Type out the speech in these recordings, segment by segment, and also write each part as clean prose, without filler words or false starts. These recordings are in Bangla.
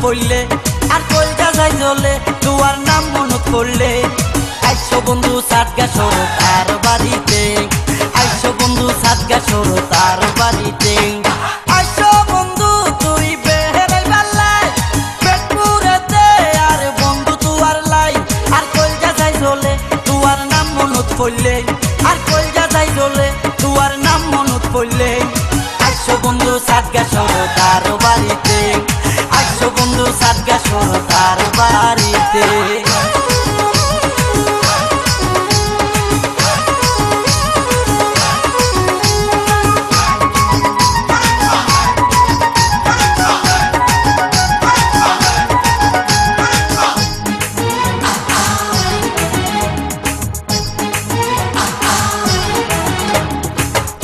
পড়লে আর কলজা যায় জ্বলে তোমার নাম মনত পড়লে আইসো বন্ধু সাতগা সরো তার বাড়িতে আইসো বন্ধু সাতগা সরো তার বাড়িতে আইসো বন্ধু তুই বেহেরাই বাল্লাই পেটপুরেতে আর বন্ধু তুয়ার লাই আর কলজা যায় জ্বলে তোমার নাম মনত পড়লে আর কলজা যায় জ্বলে তোমার নাম মনত পড়লে আইসো বন্ধু সাতগা সরো তার বাড়িতে আইসো বন্ধু সাতগা সরো তার বাড়িতে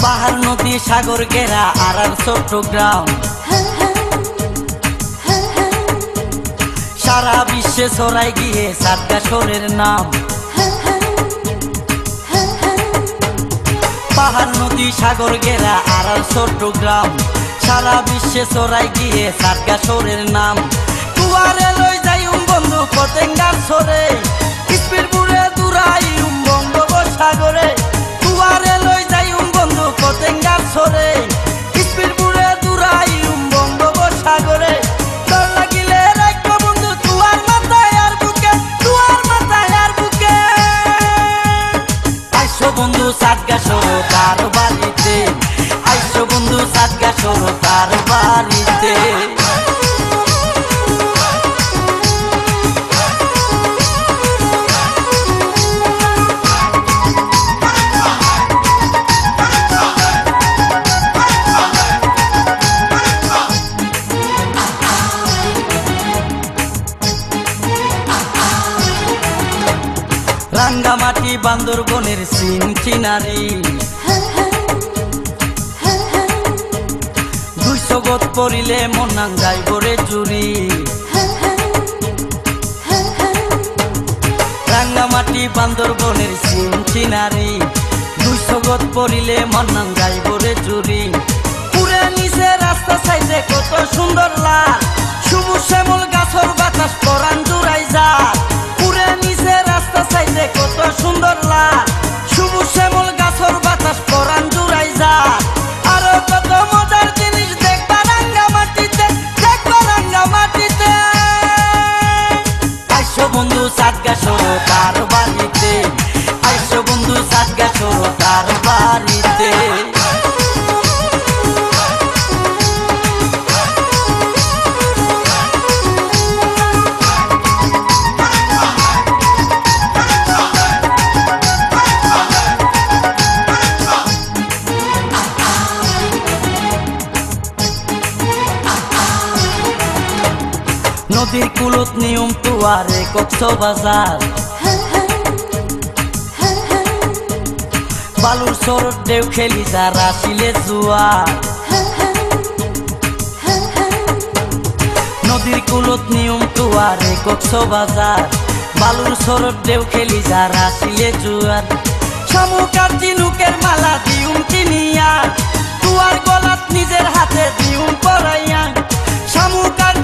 পাহাড় নদী সাগর ঘেরা আর চট্টগ্রাম সারা বিশ্বে ছড়াই গিয়ে সাতগা সরের নাম পাহাড় নদী সাগর ঘেরা আর চট্টগ্রাম সারা বিশ্বে ছড়াই গিয়ে সাতগা সরের নাম তুয়ারে লই যাই বন্ধু পতেঙ্গার সরে স্পিডপুরে দূরাই বঙ্গোপসাগরে তুয়ারে লই যাই বন্ধু পতেঙ্গার সরে স্পিডপুরে দূরাই বঙ্গোপসাগরে তোর লাগিলে রাখবো বন্ধু তুয়ার মাথায় আর বুকে তুয়ার মাথায় আর বুকে আইসো বন্ধু সাতগা সরো তার বাড়িতে আইসো বন্ধু সাতগা সরো তার বাড়িতে রাঙ্গামাটি বান্দরবনের সিনচিনারি 200 গত পড়িলে মন নাং যাইব রে জুরি রাঙ্গামাটি বান্দরবনের সিনচিনারি 200 গত পড়িলে মন নাং যাইব রে জুরি পুরে নিচে রাস্তা সাইডে কত সুন্দর লাল সবুজ শ্যামল গাছর বাতাস পরান জুড়াই যায় পুরে নিচে রাস্তা সাইডে কত সুন্দর লাল সবুজ শ্যামল গাছর বাতাস পরান জুড়াই যায় আরো কত মজার জিনিস দেখবা রাঙ্গামাটিতে আইসো বন্ধু সাতগা সরো তার বাড়িতে আইসো বন্ধু সাতগা সরো তার বাড়িতে নদীর কুলত নিয়ম তুয়ারে কক্সবাজার বালুর সরত ঢেউ খেলি যারা শিলে জুয়ার নদীর কুলত নিয়ম তুয়ারে কক্সবাজার বালুর সরত ঢেউ খেলি যারা শিলে জুয়ার শামুকার চিনুকের মালা দিউম কিনিয়া তুয়ার গলাত নিজের হাতে দিউম পরাইয়া শামুকার